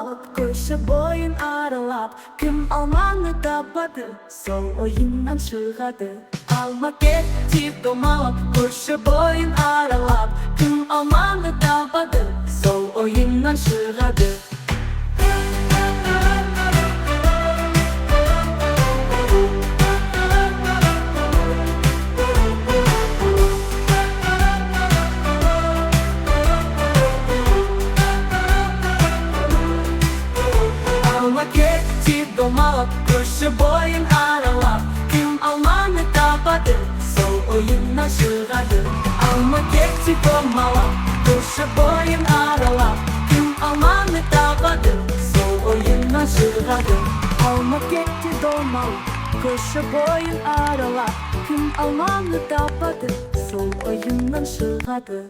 domalap, köşe boyun aralap, kim almanı tapadı, sol oyundan çıkadı. Alma kеттi domalap, köşe boyun aralap, kim almanı tapadı, sol oyundan çıkadı. Alma kеттi domalap, köşe boyun aralap, kim almanı tapadı, sol oyundan çıkadı. Alma kеттi domalap, köşe boyun aralap, kim almanı tapadı, sol oyundan çıkadı. Alma kеттi domalap, köşe boyun aralap, kim almanı tapadı, sol oyundan çıkadı.